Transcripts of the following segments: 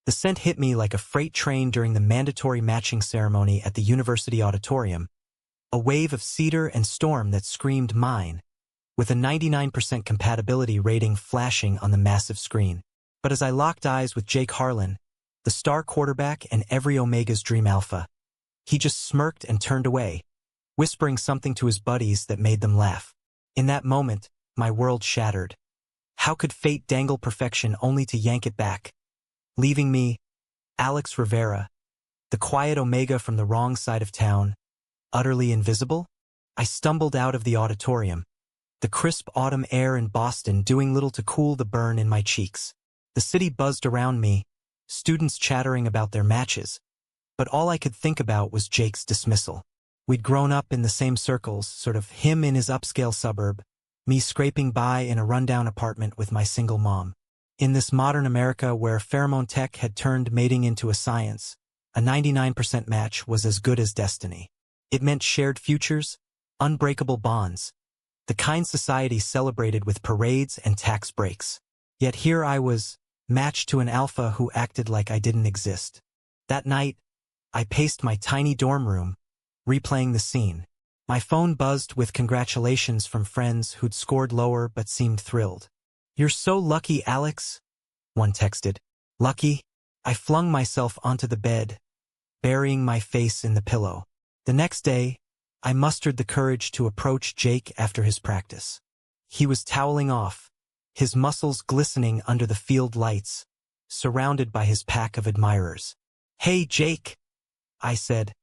The scent hit me like a freight train during the mandatory matching ceremony at the university auditorium, a wave of cedar and storm that screamed mine, with a 99% compatibility rating flashing on the massive screen. But as I locked eyes with Jake Harlan, the star quarterback and every Omega's dream alpha, he just smirked and turned away, whispering something to his buddies that made them laugh. In that moment, my world shattered. How could fate dangle perfection only to yank it back, leaving me, Alex Rivera, the quiet Omega from the wrong side of town, utterly invisible? I stumbled out of the auditorium, the crisp autumn air in Boston doing little to cool the burn in my cheeks. The city buzzed around me, students chattering about their matches, but all I could think about was Jake's dismissal. We'd grown up in the same circles, sort of him in his upscale suburb, me scraping by in a rundown apartment with my single mom. In this modern America where pheromone tech had turned mating into a science, a 99% match was as good as destiny. It meant shared futures, unbreakable bonds, the kind society celebrated with parades and tax breaks. Yet here I was, matched to an alpha who acted like I didn't exist. That night, I paced my tiny dorm room, replaying the scene. My phone buzzed with congratulations from friends who'd scored lower but seemed thrilled. "You're so lucky, Alex," one texted. Lucky? I flung myself onto the bed, burying my face in the pillow. The next day, I mustered the courage to approach Jake after his practice. He was toweling off, his muscles glistening under the field lights, surrounded by his pack of admirers. "Hey, Jake," I said,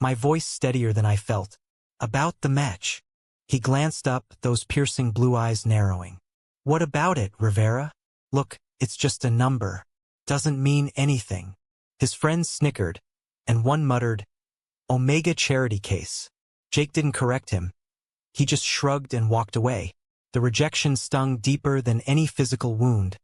my voice steadier than I felt. "About the match." He glanced up, those piercing blue eyes narrowing. "What about it, Rivera? Look, it's just a number. Doesn't mean anything." His friends snickered, and one muttered, "Omega charity case." Jake didn't correct him. He just shrugged and walked away. The rejection stung deeper than any physical wound,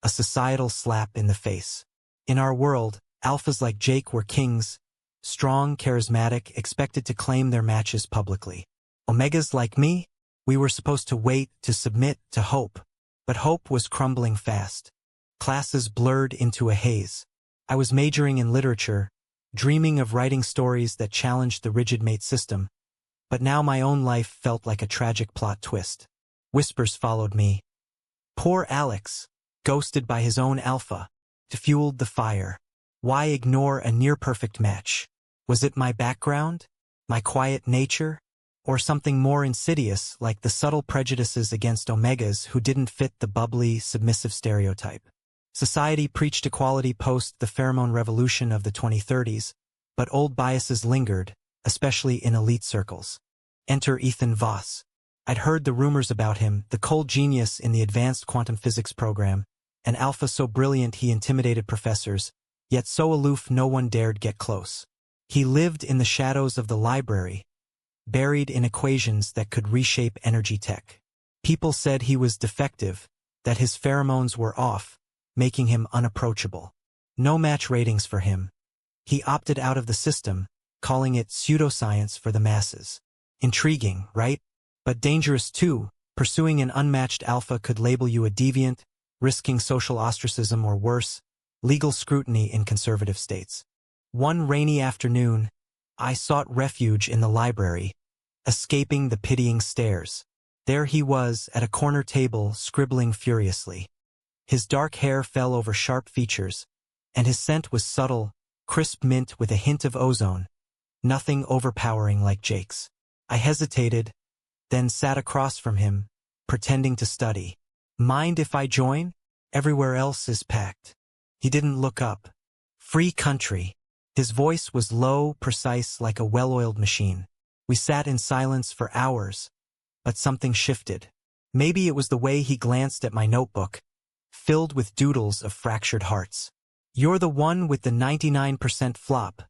a societal slap in the face. In our world, alphas like Jake were kings, strong, charismatic, expected to claim their matches publicly. Omegas like me, we were supposed to wait, to submit, to hope. But hope was crumbling fast. Classes blurred into a haze. I was majoring in literature, dreaming of writing stories that challenged the rigid mate system. But now my own life felt like a tragic plot twist. Whispers followed me. Poor Alex, ghosted by his own alpha, fueled the fire. Why ignore a near-perfect match? Was it my background, my quiet nature, or something more insidious like the subtle prejudices against Omegas who didn't fit the bubbly, submissive stereotype? Society preached equality post the pheromone revolution of the 2030s, but old biases lingered, especially in elite circles. Enter Ethan Voss. I'd heard the rumors about him, the cold genius in the advanced quantum physics program, an alpha so brilliant he intimidated professors, yet so aloof no one dared get close. He lived in the shadows of the library, buried in equations that could reshape energy tech. People said he was defective, that his pheromones were off, making him unapproachable. No match ratings for him. He opted out of the system, calling it pseudoscience for the masses. Intriguing, right? But dangerous too. Pursuing an unmatched alpha could label you a deviant, risking social ostracism or worse, legal scrutiny in conservative states. One rainy afternoon, I sought refuge in the library, escaping the pitying stares. There he was at a corner table, scribbling furiously. His dark hair fell over sharp features, and his scent was subtle, crisp mint with a hint of ozone, nothing overpowering like Jake's. I hesitated, then sat across from him, pretending to study. "Mind if I join? Everywhere else is packed." He didn't look up. "Free country." His voice was low, precise, like a well-oiled machine. We sat in silence for hours, but something shifted. Maybe it was the way he glanced at my notebook, filled with doodles of fractured hearts. "You're the one with the 99% flop,"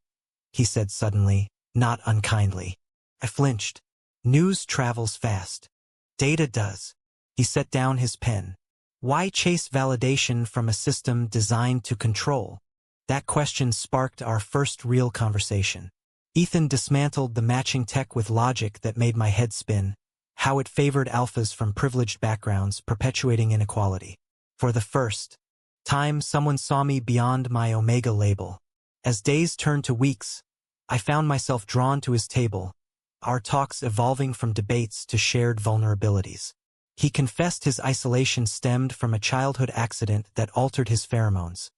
he said suddenly, not unkindly. I flinched. News travels fast. Data does. He set down his pen. Why chase validation from a system designed to control? That question sparked our first real conversation. Ethan dismantled the matching tech with logic that made my head spin, how it favored alphas from privileged backgrounds, perpetuating inequality. For the first Someone saw me beyond my Omega label. As days turned to weeks, I found myself drawn to his table, our talks evolving from debates to shared vulnerabilities. He confessed his isolation stemmed from a childhood accident that altered his pheromones,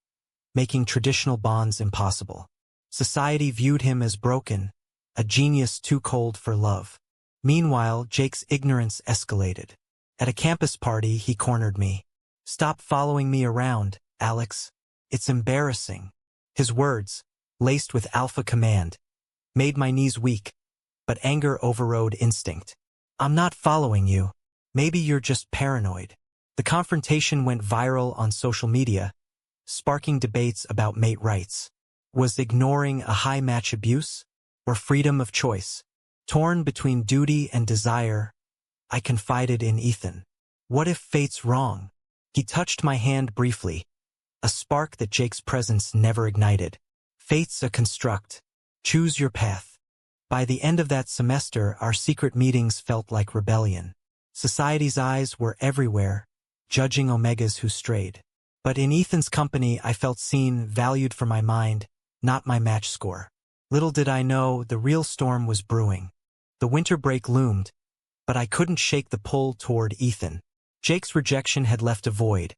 making traditional bonds impossible. Society viewed him as broken, a genius too cold for love. Meanwhile, Jake's ignorance escalated. At a campus party, he cornered me. "Stop following me around, Alex. It's embarrassing." His words, laced with alpha command, made my knees weak, but anger overrode instinct. "I'm not following you. Maybe you're just paranoid." The confrontation went viral on social media, sparking debates about mate rights. Was ignoring a high match abuse, or freedom of choice? Torn between duty and desire, I confided in Ethan. "What if fate's wrong?" He touched my hand briefly, a spark that Jake's presence never ignited. "Fate's a construct. Choose your path." By the end of that semester, our secret meetings felt like rebellion. Society's eyes were everywhere, judging Omegas who strayed. But in Ethan's company, I felt seen, valued for my mind, not my match score. Little did I know, the real storm was brewing. The winter break loomed, but I couldn't shake the pull toward Ethan. Jake's rejection had left a void,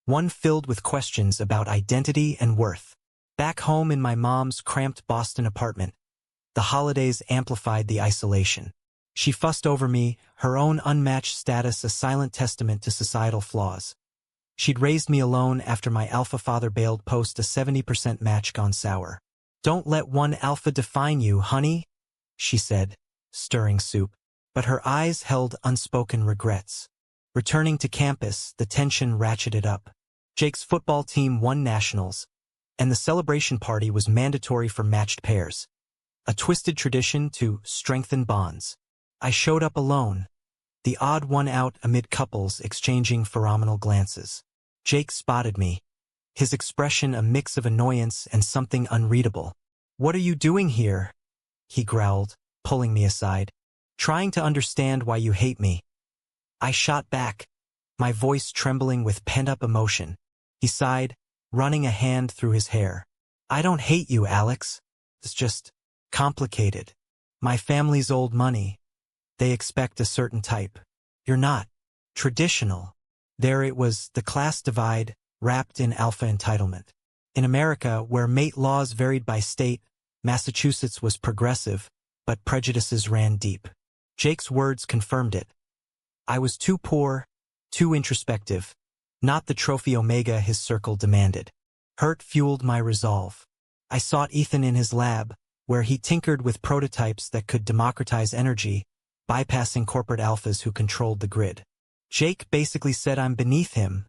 one filled with questions about identity and worth. Back home in my mom's cramped Boston apartment, the holidays amplified the isolation. She fussed over me, her own unmatched status a silent testament to societal flaws. She'd raised me alone after my alpha father bailed post a 70% match gone sour. "Don't let one alpha define you, honey," she said, stirring soup. But her eyes held unspoken regrets. Returning to campus, the tension ratcheted up. Jake's football team won nationals, and the celebration party was mandatory for matched pairs. A twisted tradition to strengthen bonds. I showed up alone, the odd one out amid couples exchanging phenomenal glances. Jake spotted me, his expression a mix of annoyance and something unreadable. "What are you doing here?" he growled, pulling me aside. "Trying to understand why you hate me." I shot back, my voice trembling with pent-up emotion. He sighed, running a hand through his hair. "I don't hate you, Alex. It's just complicated. My family's old money. They expect a certain type. You're not traditional." There it was, the class divide, wrapped in alpha entitlement. In America, where mate laws varied by state, Massachusetts was progressive, but prejudices ran deep. Jake's words confirmed it. I was too poor, too introspective, not the trophy Omega his circle demanded. Hurt fueled my resolve. I sought Ethan in his lab, where he tinkered with prototypes that could democratize energy, bypassing corporate alphas who controlled the grid. Jake basically said I'm beneath him,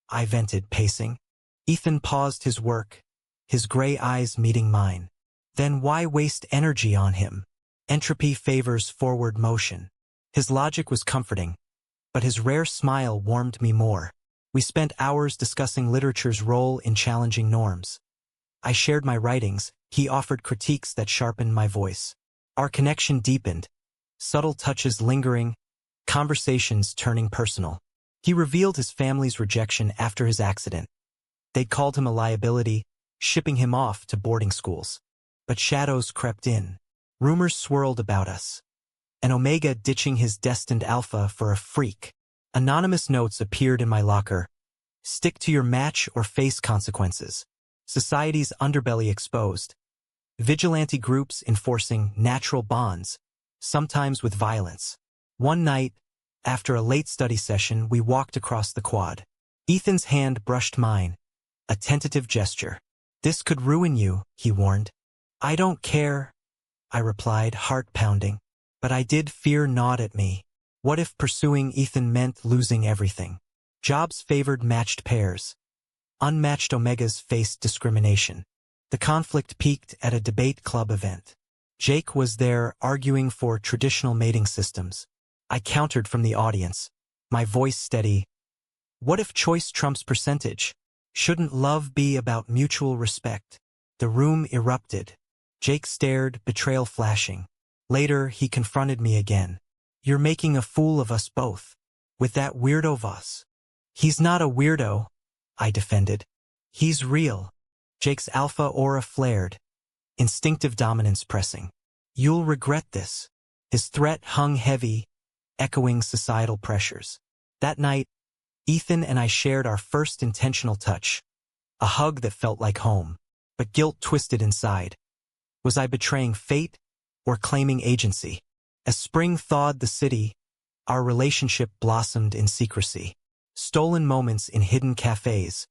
I vented, pacing. Ethan paused his work, his gray eyes meeting mine. Then why waste energy on him? Entropy favors forward motion. His logic was comforting, but his rare smile warmed me more. We spent hours discussing literature's role in challenging norms. I shared my writings, he offered critiques that sharpened my voice. Our connection deepened, subtle touches lingering, conversations turning personal. He revealed his family's rejection after his accident. They'd called him a liability, shipping him off to boarding schools. But shadows crept in. Rumors swirled about us. An Omega ditching his destined alpha for a freak. Anonymous notes appeared in my locker. Stick to your match or face consequences. Society's underbelly exposed. Vigilante groups enforcing natural bonds, sometimes with violence. One night, after a late study session, we walked across the quad. Ethan's hand brushed mine, a tentative gesture. This could ruin you, he warned. I don't care, I replied, heart pounding. But I did fear gnawed at me. What if pursuing Ethan meant losing everything? Jobs favored matched pairs. Unmatched Omegas faced discrimination. The conflict peaked at a debate club event. Jake was there arguing for traditional mating systems. I countered from the audience, my voice steady. What if choice trumps percentage? Shouldn't love be about mutual respect? The room erupted. Jake stared, betrayal flashing. Later, he confronted me again. You're making a fool of us both. With that weirdo Voss. He's not a weirdo, I defended. He's real. Jake's alpha aura flared, instinctive dominance pressing. You'll regret this. His threat hung heavy, echoing societal pressures. That night, Ethan and I shared our first intentional touch, a hug that felt like home, but guilt twisted inside. Was I betraying fate or claiming agency? As spring thawed the city, our relationship blossomed in secrecy. Stolen moments in hidden cafes,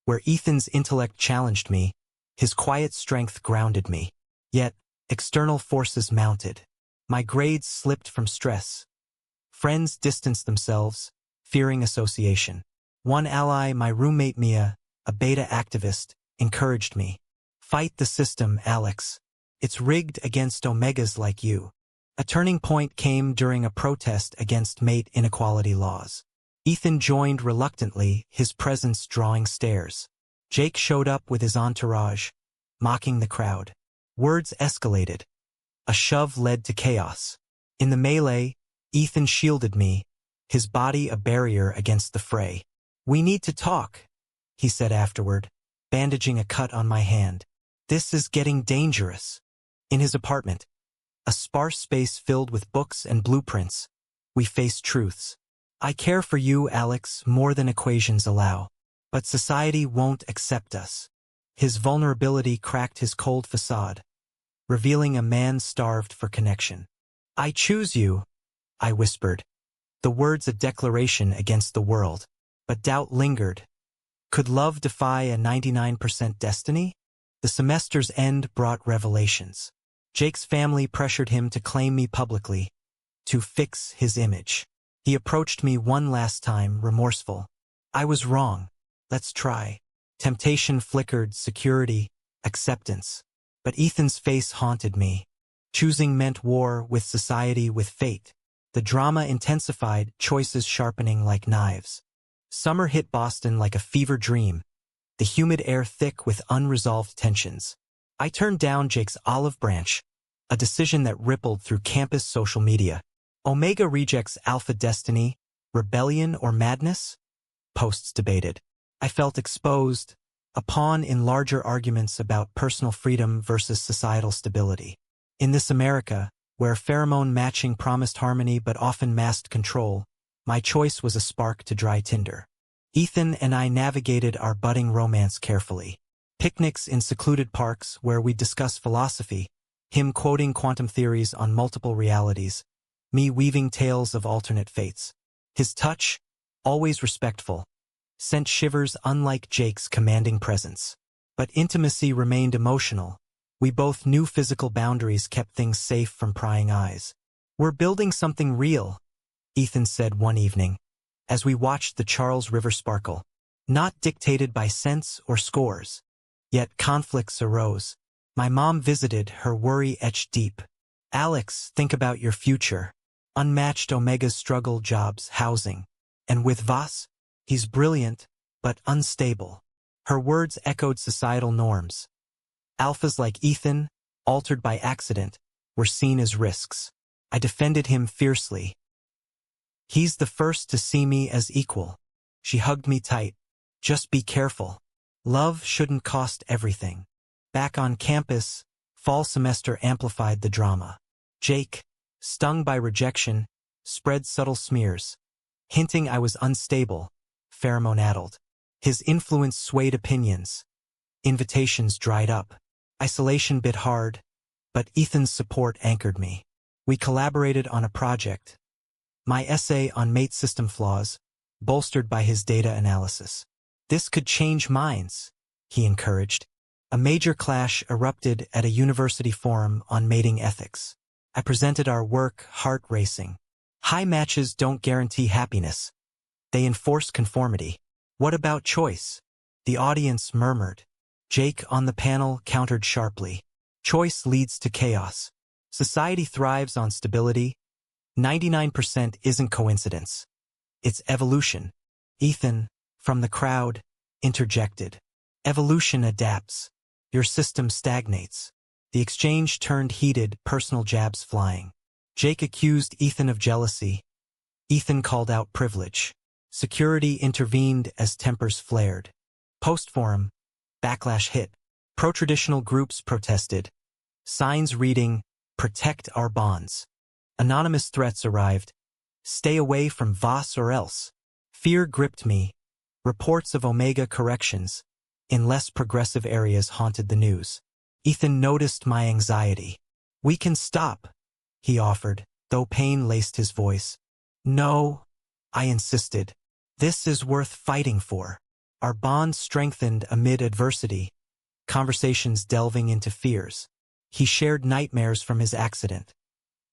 where Ethan's intellect challenged me, his quiet strength grounded me. Yet, external forces mounted. My grades slipped from stress. Friends distanced themselves, fearing association. One ally, my roommate Mia, a beta activist, encouraged me. Fight the system, Alex. It's rigged against omegas like you. A turning point came during a protest against mate inequality laws. Ethan joined reluctantly, his presence drawing stares. Jake showed up with his entourage, mocking the crowd. Words escalated. A shove led to chaos. In the melee, Ethan shielded me, his body a barrier against the fray. We need to talk, he said afterward, bandaging a cut on my hand. This is getting dangerous. In his apartment, a sparse space filled with books and blueprints, we faced truths. I care for you, Alex, more than equations allow. But society won't accept us. His vulnerability cracked his cold facade, revealing a man starved for connection. I choose you, I whispered, the words a declaration against the world. But doubt lingered. Could love defy a 99% destiny? The semester's end brought revelations. Jake's family pressured him to claim me publicly, to fix his image. He approached me one last time, remorseful. I was wrong. Let's try. Temptation flickered, security, acceptance. But Ethan's face haunted me. Choosing meant war with society, with fate. The drama intensified, choices sharpening like knives. Summer hit Boston like a fever dream, the humid air thick with unresolved tensions. I turned down Jake's olive branch, a decision that rippled through campus social media. Omega rejects alpha destiny, rebellion or madness? Posts debated. I felt exposed, a pawn in larger arguments about personal freedom versus societal stability. In this America, where pheromone matching promised harmony but often masked control, my choice was a spark to dry tinder. Ethan and I navigated our budding romance carefully. Picnics in secluded parks where we discuss philosophy, him quoting quantum theories on multiple realities, me weaving tales of alternate fates. His touch, always respectful, sent shivers unlike Jake's commanding presence. But intimacy remained emotional. We both knew physical boundaries kept things safe from prying eyes. We're building something real, Ethan said one evening, as we watched the Charles River sparkle. Not dictated by cents or scores. Yet conflicts arose. My mom visited, her worry etched deep. Alex, think about your future. Unmatched Omega's struggle, jobs, housing. And with Voss, he's brilliant, but unstable. Her words echoed societal norms. Alphas like Ethan, altered by accident, were seen as risks. I defended him fiercely. He's the first to see me as equal. She hugged me tight. Just be careful. Love shouldn't cost everything. Back on campus, fall semester amplified the drama. Jake, stung by rejection, spread subtle smears, hinting I was unstable, pheromone-addled. His influence swayed opinions. Invitations dried up. Isolation bit hard, but Ethan's support anchored me. We collaborated on a project. My essay on mate system flaws, bolstered by his data analysis. This could change minds, he encouraged. A major clash erupted at a university forum on mating ethics. I presented our work, heart racing. High matches don't guarantee happiness. They enforce conformity. What about choice? The audience murmured. Jake on the panel countered sharply. Choice leads to chaos. Society thrives on stability. 99% isn't coincidence. It's evolution. Ethan, from the crowd, interjected. Evolution adapts. Your system stagnates. The exchange turned heated, personal jabs flying. Jake accused Ethan of jealousy. Ethan called out privilege. Security intervened as tempers flared. Post-forum, backlash hit. Pro-traditional groups protested. Signs reading, "Protect our bonds." Anonymous threats arrived. "Stay away from Voss or else." Fear gripped me. Reports of Omega corrections in less progressive areas haunted the news. Ethan noticed my anxiety. "We can stop," he offered, though pain laced his voice. "No," I insisted. "This is worth fighting for." Our bond strengthened amid adversity, conversations delving into fears. He shared nightmares from his accident,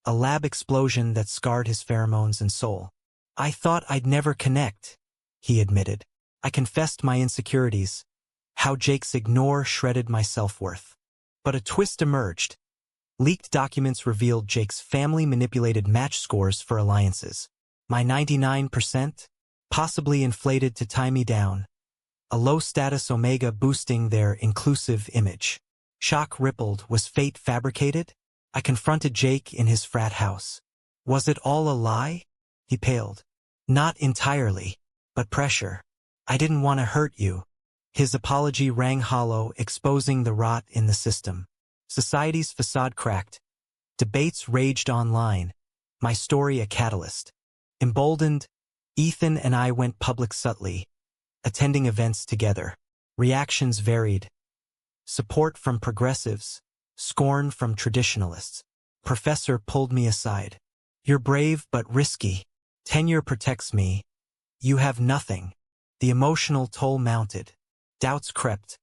a lab explosion that scarred his pheromones and soul. "I thought I'd never connect," he admitted. I confessed my insecurities, how Jake's ignore shredded my self-worth. But a twist emerged. Leaked documents revealed Jake's family manipulated match scores for alliances. My 99%, possibly inflated to tie me down. A low-status Omega boosting their inclusive image. Shock rippled. Was fate fabricated? I confronted Jake in his frat house. "Was it all a lie?" He paled. "Not entirely, but pressure. I didn't want to hurt you." His apology rang hollow, exposing the rot in the system. Society's facade cracked. Debates raged online. My story a catalyst. Emboldened, Ethan and I went public subtly, attending events together. Reactions varied. Support from progressives, scorn from traditionalists. Professor pulled me aside. "You're brave but risky. Tenure protects me. You have nothing." The emotional toll mounted. Doubts crept.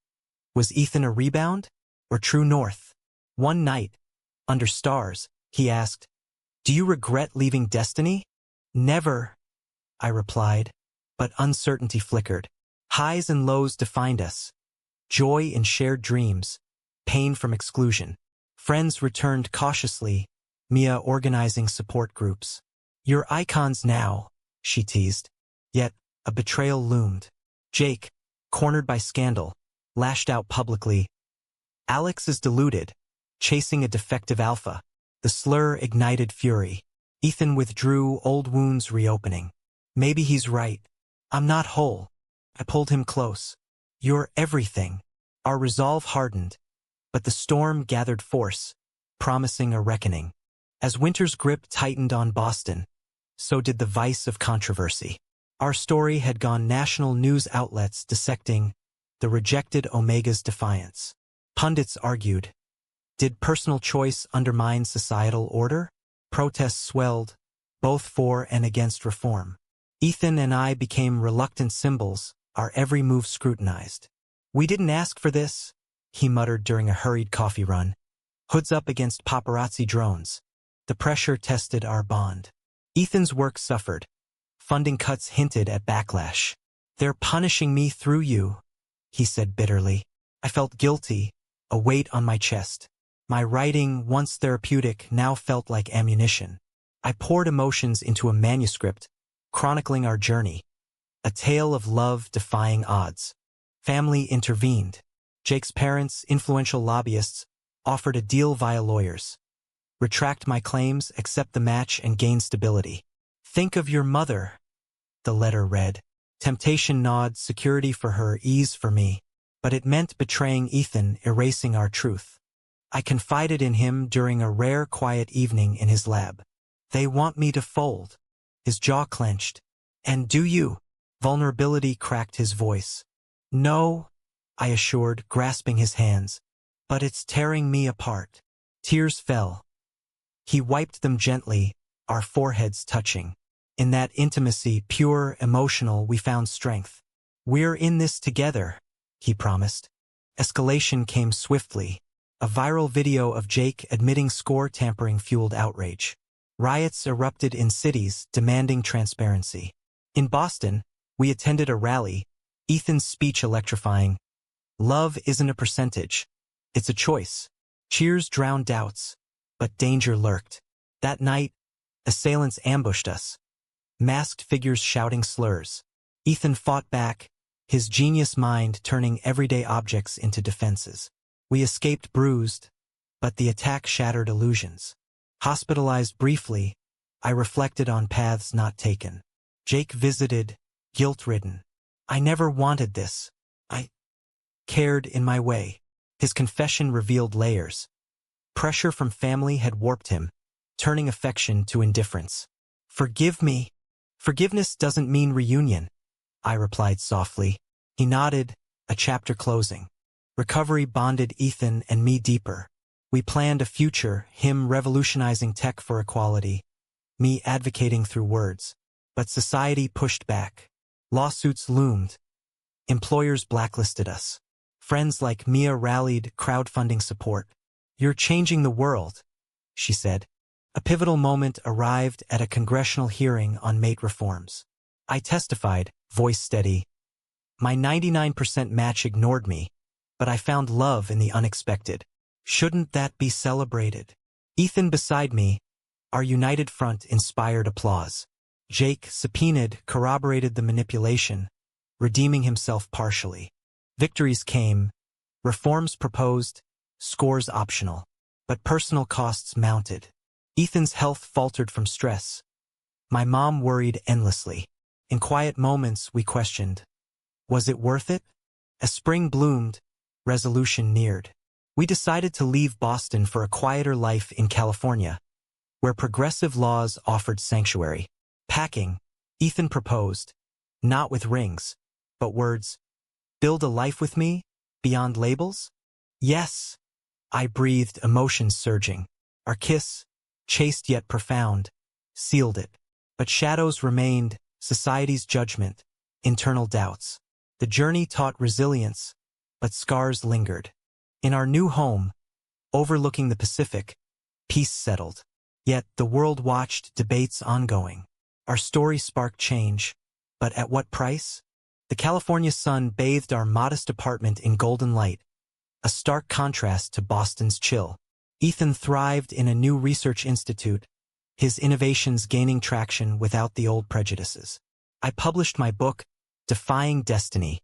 Was Ethan a rebound or true north? One night, under stars, he asked, "Do you regret leaving Destiny?" "Never," I replied, but uncertainty flickered. Highs and lows defined us. Joy in shared dreams, pain from exclusion. Friends returned cautiously, Mia organizing support groups. "You're icons now," she teased. Yet, a betrayal loomed. Jake, cornered by scandal, lashed out publicly. "Alex is deluded, chasing a defective alpha." The slur ignited fury. Ethan withdrew, old wounds reopening. "Maybe he's right. I'm not whole." I pulled him close. "You're everything." Our resolve hardened, but the storm gathered force, promising a reckoning. As winter's grip tightened on Boston, so did the vice of controversy. Our story had gone national news outlets dissecting the rejected Omega's defiance. Pundits argued, did personal choice undermine societal order? Protests swelled, both for and against reform. Ethan and I became reluctant symbols, our every move scrutinized. "We didn't ask for this," he muttered during a hurried coffee run. Hoods up against paparazzi drones. The pressure tested our bond. Ethan's work suffered. Funding cuts hinted at backlash. "They're punishing me through you," he said bitterly. I felt guilty, a weight on my chest. My writing, once therapeutic, now felt like ammunition. I poured emotions into a manuscript, chronicling our journey. A tale of love defying odds. Family intervened. Jake's parents, influential lobbyists, offered a deal via lawyers. "Retract my claims, accept the match, and gain stability. Think of your mother," the letter read. Temptation gnawed, security for her, ease for me. But it meant betraying Ethan, erasing our truth. I confided in him during a rare quiet evening in his lab. "They want me to fold." His jaw clenched. "And do you?" Vulnerability cracked his voice. "No," I assured, grasping his hands. "But it's tearing me apart." Tears fell. He wiped them gently, our foreheads touching. In that intimacy, pure, emotional, we found strength. "We're in this together," he promised. Escalation came swiftly. A viral video of Jake admitting score tampering fueled outrage. Riots erupted in cities, demanding transparency. In Boston, we attended a rally, Ethan's speech electrifying. "Love isn't a percentage. It's a choice." Cheers drowned doubts, but danger lurked. That night, assailants ambushed us. Masked figures shouting slurs. Ethan fought back, his genius mind turning everyday objects into defenses. We escaped bruised, but the attack shattered illusions. Hospitalized briefly, I reflected on paths not taken. Jake visited, guilt-ridden. "I never wanted this. I cared in my way. His confession revealed layers. Pressure from family had warped him, turning affection to indifference. "Forgive me." "Forgiveness doesn't mean reunion," I replied softly. He nodded, a chapter closing. Recovery bonded Ethan and me deeper. We planned a future, him revolutionizing tech for equality, me advocating through words. But society pushed back. Lawsuits loomed. Employers blacklisted us. Friends like Mia rallied crowdfunding support. "You're changing the world," she said. A pivotal moment arrived at a congressional hearing on mate reforms. I testified, voice steady. My 99% match ignored me, but I found love in the unexpected. Shouldn't that be celebrated? Ethan beside me, our united front inspired applause. Jake, subpoenaed, corroborated the manipulation, redeeming himself partially. Victories came, reforms proposed, scores optional, but personal costs mounted. Ethan's health faltered from stress. My mom worried endlessly. In quiet moments, we questioned, was it worth it? As spring bloomed, resolution neared. We decided to leave Boston for a quieter life in California, where progressive laws offered sanctuary. Packing, Ethan proposed, not with rings, but words. "Build a life with me, beyond labels?" "Yes," I breathed, emotions surging. Our kiss, chaste yet profound, sealed it. But shadows remained, society's judgment, internal doubts. The journey taught resilience, but scars lingered. In our new home, overlooking the Pacific, peace settled. Yet the world watched, debates ongoing. Our story sparked change, but at what price? The California sun bathed our modest apartment in golden light, a stark contrast to Boston's chill. Ethan thrived in a new research institute, his innovations gaining traction without the old prejudices. I published my book, Defying Destiny,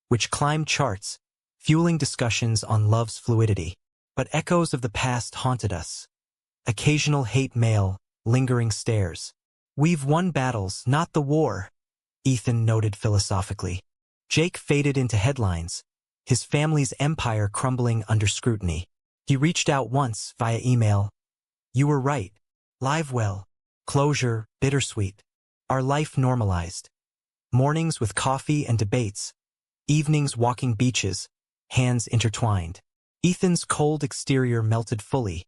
which climbed charts, fueling discussions on love's fluidity. But echoes of the past haunted us. Occasional hate mail, lingering stares. "We've won battles, not the war," Ethan noted philosophically. Jake faded into headlines, his family's empire crumbling under scrutiny. He reached out once via email. "You were right. Live well. Closure, bittersweet." Our life normalized. Mornings with coffee and debates. Evenings walking beaches, hands intertwined. Ethan's cold exterior melted fully,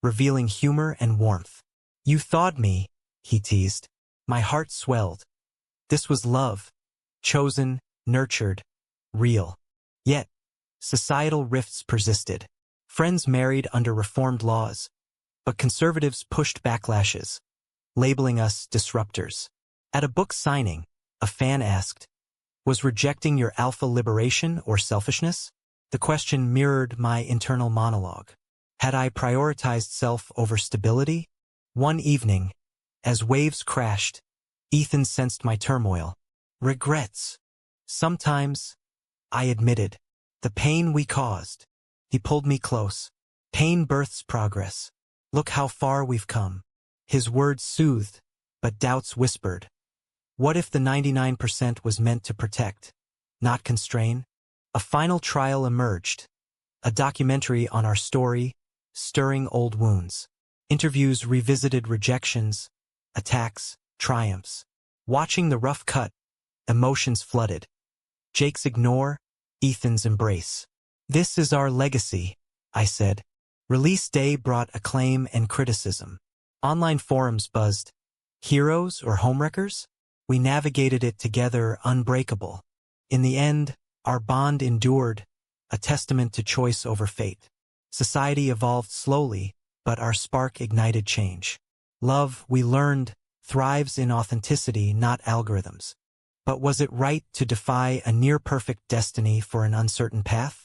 revealing humor and warmth. "You thawed me," he teased. My heart swelled. This was love. Chosen, nurtured, real. Yet, societal rifts persisted. Friends married under reformed laws, but conservatives pushed backlashes, labeling us disruptors. At a book signing, a fan asked, "Was rejecting your alpha liberation or selfishness?" The question mirrored my internal monologue. Had I prioritized self over stability? One evening, as waves crashed, Ethan sensed my turmoil. "Regrets." "Sometimes," I admitted, "the pain we caused." He pulled me close. "Pain births progress. Look how far we've come." His words soothed, but doubts whispered. What if the 99% was meant to protect, not constrain? A final trial emerged. A documentary on our story, stirring old wounds. Interviews revisited rejections, attacks, triumphs. Watching the rough cut, emotions flooded. Jake's ignore, Ethan's embrace. "This is our legacy," I said. Release day brought acclaim and criticism. Online forums buzzed. Heroes or homewreckers? We navigated it together, unbreakable. In the end, our bond endured, a testament to choice over fate. Society evolved slowly, but our spark ignited change. Love, we learned, thrives in authenticity, not algorithms. But was it right to defy a near-perfect destiny for an uncertain path?